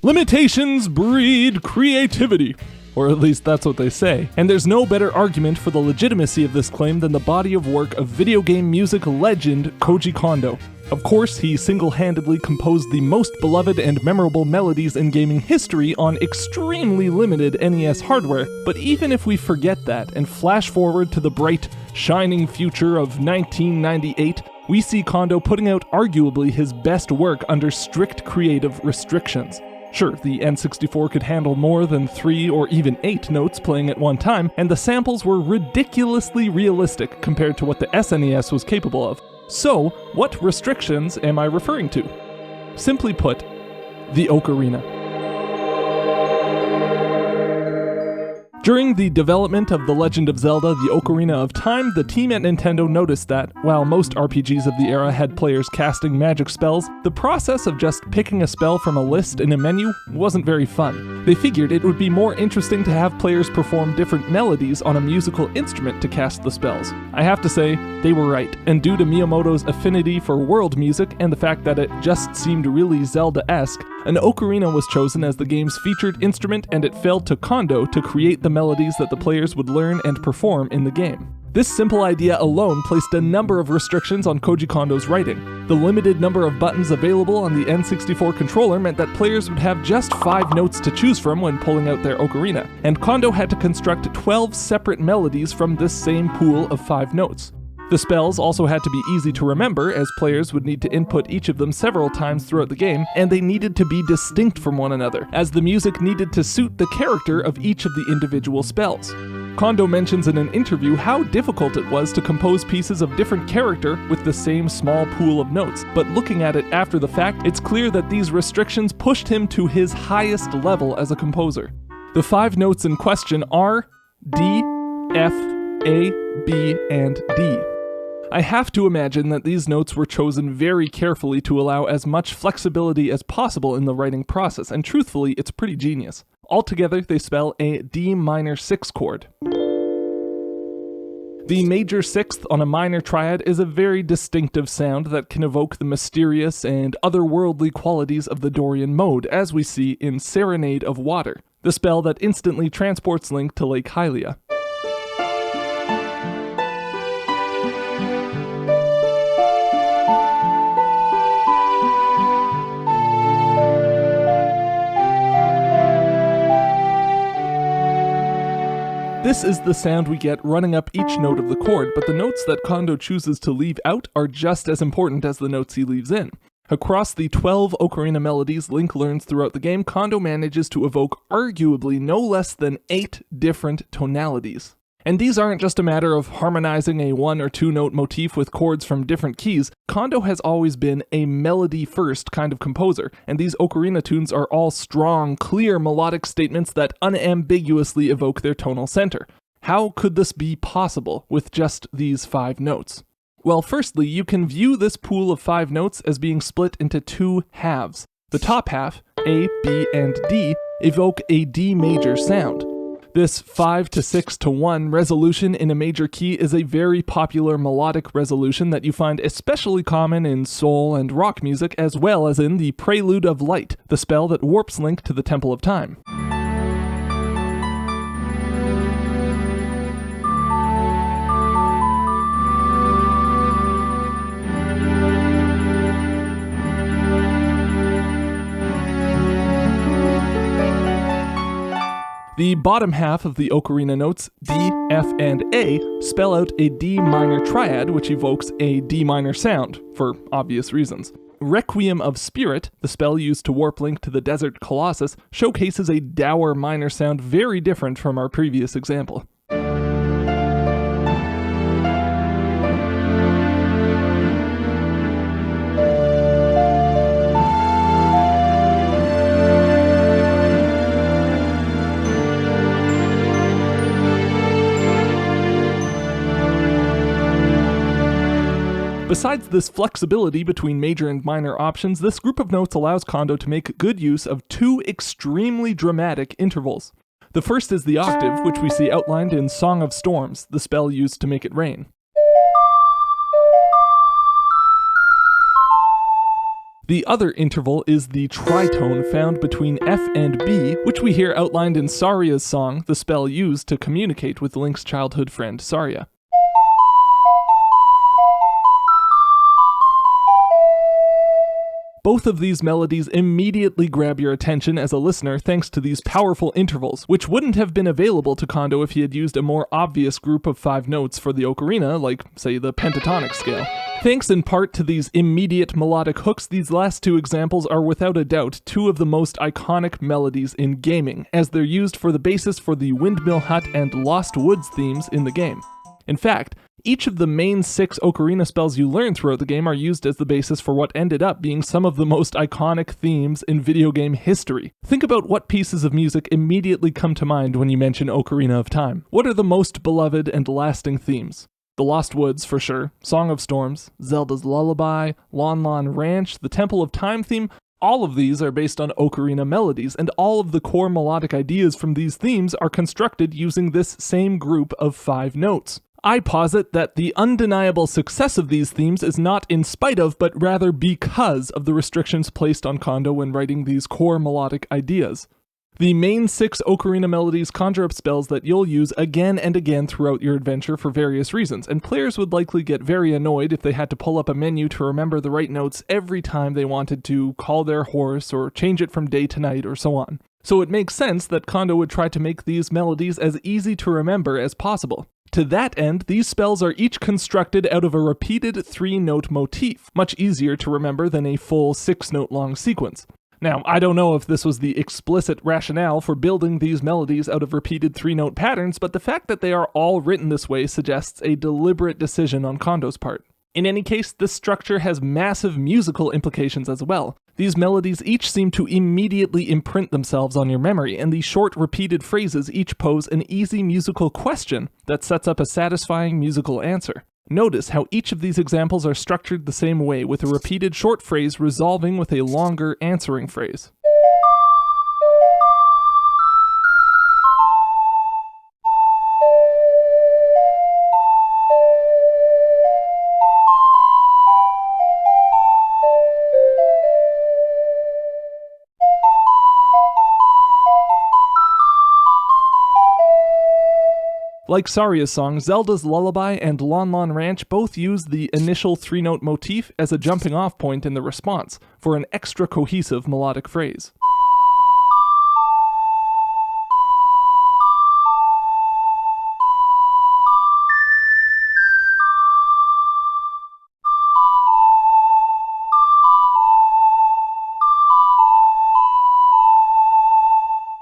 Limitations breed creativity. Or at least that's what they say. And there's no better argument for the legitimacy of this claim than the body of work of video game music legend Koji Kondo. Of course, he single-handedly composed the most beloved and memorable melodies in gaming history on extremely limited NES hardware, but even if we forget that and flash forward to the bright, shining future of 1998, we see Kondo putting out arguably his best work under strict creative restrictions. Sure, the N64 could handle more than 3 or even 8 notes playing at one time, and the samples were ridiculously realistic compared to what the SNES was capable of. So, what restrictions am I referring to? Simply put, the Ocarina. During the development of The Legend of Zelda, The Ocarina of Time, the team at Nintendo noticed that, while most RPGs of the era had players casting magic spells, the process of just picking a spell from a list in a menu wasn't very fun. They figured it would be more interesting to have players perform different melodies on a musical instrument to cast the spells. I have to say, they were right, and due to Miyamoto's affinity for world music and the fact that it just seemed really Zelda-esque, an ocarina was chosen as the game's featured instrument, and it fell to Kondo to create the melodies that the players would learn and perform in the game. This simple idea alone placed a number of restrictions on Koji Kondo's writing. The limited number of buttons available on the N64 controller meant that players would have just 5 notes to choose from when pulling out their ocarina, and Kondo had to construct 12 separate melodies from this same pool of 5 notes. The spells also had to be easy to remember, as players would need to input each of them several times throughout the game, and they needed to be distinct from one another, as the music needed to suit the character of each of the individual spells. Kondo mentions in an interview how difficult it was to compose pieces of different character with the same small pool of notes, but looking at it after the fact, it's clear that these restrictions pushed him to his highest level as a composer. The 5 notes in question are D, F, A, B, and D. I have to imagine that these notes were chosen very carefully to allow as much flexibility as possible in the writing process, and truthfully, it's pretty genius. Altogether, they spell a D minor 6 chord. The major 6th on a minor triad is a very distinctive sound that can evoke the mysterious and otherworldly qualities of the Dorian mode, as we see in Serenade of Water, the spell that instantly transports Link to Lake Hylia. This is the sound we get running up each note of the chord, but the notes that Kondo chooses to leave out are just as important as the notes he leaves in. Across the 12 ocarina melodies Link learns throughout the game, Kondo manages to evoke arguably no less than 8 different tonalities. And these aren't just a matter of harmonizing a 1 or 2 note motif with chords from different keys. Kondo has always been a melody-first kind of composer, and these ocarina tunes are all strong, clear melodic statements that unambiguously evoke their tonal center. How could this be possible with just these 5 notes? Well, firstly, you can view this pool of 5 notes as being split into 2 halves. The top half, A, B, and D, evoke a D major sound. This 5 to 6 to 1 resolution in a major key is a very popular melodic resolution that you find especially common in soul and rock music, as well as in the Prelude of Light, the spell that warps Link to the Temple of Time. The bottom half of the ocarina notes, D, F, and A, spell out a D minor triad, which evokes a D minor sound, for obvious reasons. Requiem of Spirit, the spell used to warp Link to the Desert Colossus, showcases a dour minor sound very different from our previous example. Besides this flexibility between major and minor options, this group of notes allows Kondo to make good use of 2 extremely dramatic intervals. The first is the octave, which we see outlined in Song of Storms, the spell used to make it rain. The other interval is the tritone found between F and B, which we hear outlined in Saria's song, the spell used to communicate with Link's childhood friend Saria. Both of these melodies immediately grab your attention as a listener thanks to these powerful intervals, which wouldn't have been available to Kondo if he had used a more obvious group of 5 notes for the ocarina, like, say, the pentatonic scale. Thanks in part to these immediate melodic hooks, these last 2 examples are without a doubt 2 of the most iconic melodies in gaming, as they're used for the basis for the Windmill Hut and Lost Woods themes in the game. In fact, each of the main 6 ocarina spells you learn throughout the game are used as the basis for what ended up being some of the most iconic themes in video game history. Think about what pieces of music immediately come to mind when you mention Ocarina of Time. What are the most beloved and lasting themes? The Lost Woods, for sure, Song of Storms, Zelda's Lullaby, Lon Lon Ranch, the Temple of Time theme. All of these are based on ocarina melodies, and all of the core melodic ideas from these themes are constructed using this same group of 5 notes. I posit that the undeniable success of these themes is not in spite of, but rather because of the restrictions placed on Kondo when writing these core melodic ideas. The main 6 ocarina melodies conjure up spells that you'll use again and again throughout your adventure for various reasons, and players would likely get very annoyed if they had to pull up a menu to remember the right notes every time they wanted to call their horse or change it from day to night or so on. So it makes sense that Kondo would try to make these melodies as easy to remember as possible. To that end, these spells are each constructed out of a repeated 3-note motif, much easier to remember than a full 6-note long sequence. Now, I don't know if this was the explicit rationale for building these melodies out of repeated 3-note patterns, but the fact that they are all written this way suggests a deliberate decision on Kondo's part. In any case, this structure has massive musical implications as well. These melodies each seem to immediately imprint themselves on your memory, and these short repeated phrases each pose an easy musical question that sets up a satisfying musical answer. Notice how each of these examples are structured the same way, with a repeated short phrase resolving with a longer answering phrase. Like Saria's song, Zelda's Lullaby and Lon Lon Ranch both use the initial 3-note motif as a jumping-off point in the response, for an extra cohesive melodic phrase.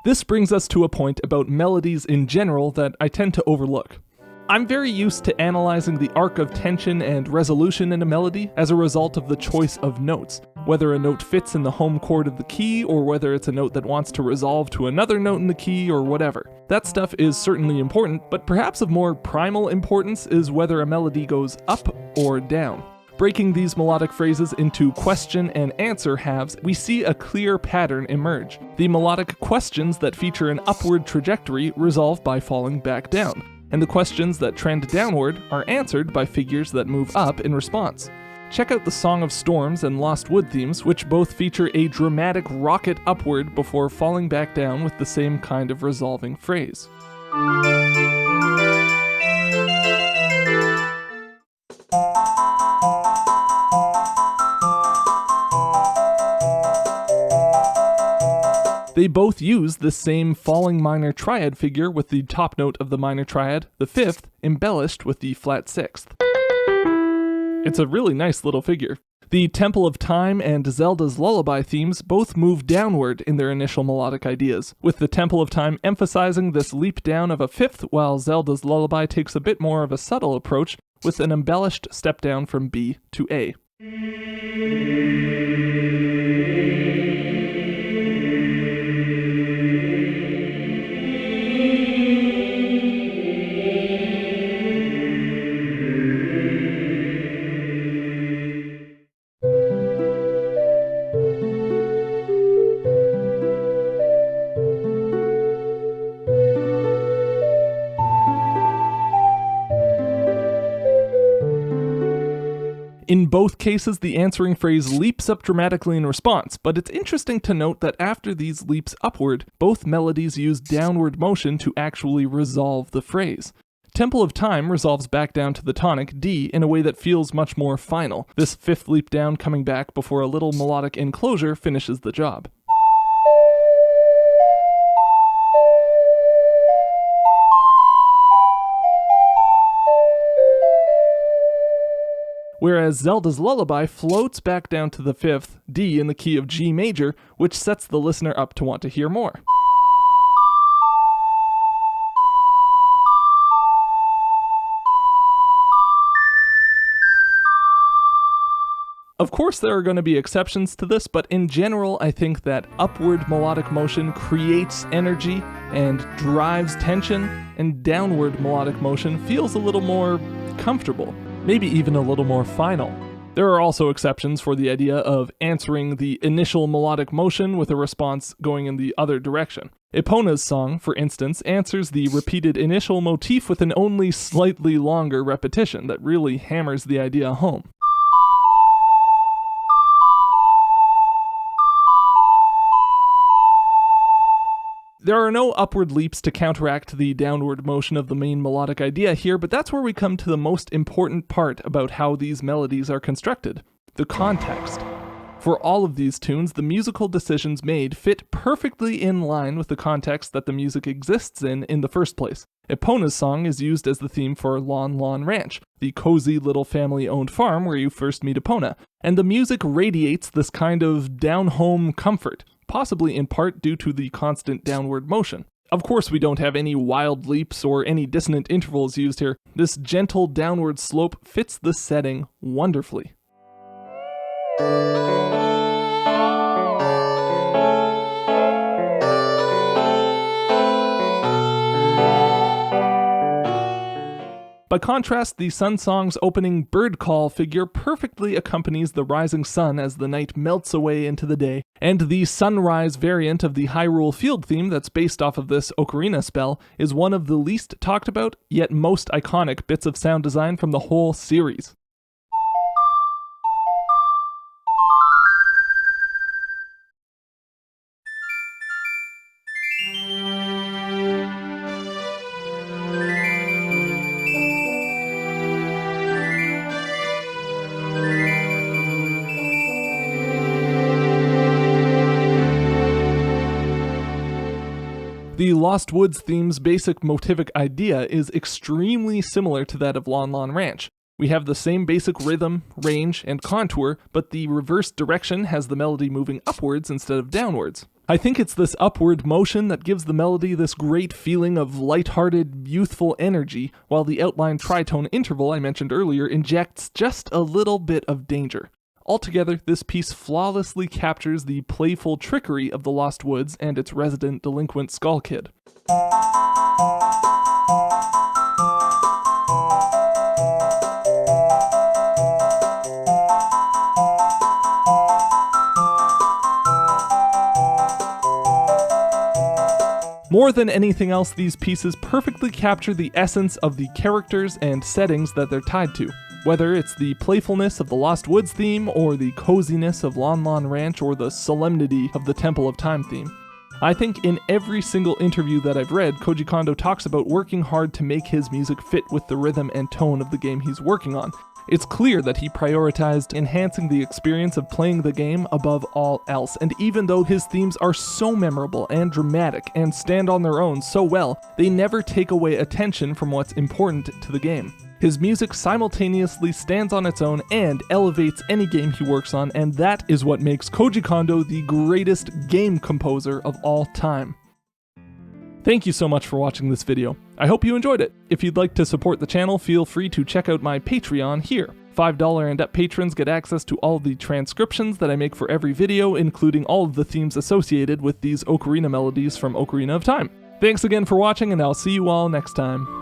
This brings us to a point about melodies in general that I tend to overlook. I'm very used to analyzing the arc of tension and resolution in a melody as a result of the choice of notes, whether a note fits in the home chord of the key, or whether it's a note that wants to resolve to another note in the key, or whatever. That stuff is certainly important, but perhaps of more primal importance is whether a melody goes up or down. Breaking these melodic phrases into question and answer halves, we see a clear pattern emerge. The melodic questions that feature an upward trajectory resolve by falling back down, and the questions that trend downward are answered by figures that move up in response. Check out the Song of Storms and Lost Wood themes, which both feature a dramatic rocket upward before falling back down with the same kind of resolving phrase. They both use the same falling minor triad figure, with the top note of the minor triad, the 5th, embellished with the flat 6th. It's a really nice little figure. The Temple of Time and Zelda's Lullaby themes both move downward in their initial melodic ideas, with the Temple of Time emphasizing this leap down of a 5th, while Zelda's Lullaby takes a bit more of a subtle approach with an embellished step down from B to A. In both cases, the answering phrase leaps up dramatically in response, but it's interesting to note that after these leaps upward, both melodies use downward motion to actually resolve the phrase. Temple of Time resolves back down to the tonic D in a way that feels much more final, this fifth leap down coming back before a little melodic enclosure finishes the job. Whereas Zelda's Lullaby floats back down to the fifth, D in the key of G major, which sets the listener up to want to hear more. Of course there are going to be exceptions to this, but in general I think that upward melodic motion creates energy and drives tension, and downward melodic motion feels a little more comfortable. Maybe even a little more final. There are also exceptions for the idea of answering the initial melodic motion with a response going in the other direction. Epona's song, for instance, answers the repeated initial motif with an only slightly longer repetition that really hammers the idea home. There are no upward leaps to counteract the downward motion of the main melodic idea here, but that's where we come to the most important part about how these melodies are constructed: the context. For all of these tunes, the musical decisions made fit perfectly in line with the context that the music exists in the first place. Epona's song is used as the theme for Lon Lon Ranch, the cozy little family-owned farm where you first meet Epona, and the music radiates this kind of down-home comfort, possibly in part due to the constant downward motion. Of course, we don't have any wild leaps or any dissonant intervals used here. This gentle downward slope fits the setting wonderfully. By contrast, the Sun Song's opening bird call figure perfectly accompanies the rising sun as the night melts away into the day, and the sunrise variant of the Hyrule Field theme that's based off of this Ocarina spell is one of the least talked about, yet most iconic bits of sound design from the whole series. The Lost Woods theme's basic motivic idea is extremely similar to that of Lon Lon Ranch. We have the same basic rhythm, range, and contour, but the reverse direction has the melody moving upwards instead of downwards. I think it's this upward motion that gives the melody this great feeling of lighthearted, youthful energy, while the outlined tritone interval I mentioned earlier injects just a little bit of danger. Altogether, this piece flawlessly captures the playful trickery of the Lost Woods and its resident delinquent Skull Kid. More than anything else, these pieces perfectly capture the essence of the characters and settings that they're tied to. Whether it's the playfulness of the Lost Woods theme, or the coziness of Lon Lon Ranch, or the solemnity of the Temple of Time theme. I think in every single interview that I've read, Koji Kondo talks about working hard to make his music fit with the rhythm and tone of the game he's working on. It's clear that he prioritized enhancing the experience of playing the game above all else, and even though his themes are so memorable and dramatic and stand on their own so well, they never take away attention from what's important to the game. His music simultaneously stands on its own and elevates any game he works on, and that is what makes Koji Kondo the greatest game composer of all time. Thank you so much for watching this video. I hope you enjoyed it. If you'd like to support the channel, feel free to check out my Patreon here. $5 and up patrons get access to all the transcriptions that I make for every video, including all of the themes associated with these Ocarina melodies from Ocarina of Time. Thanks again for watching, and I'll see you all next time.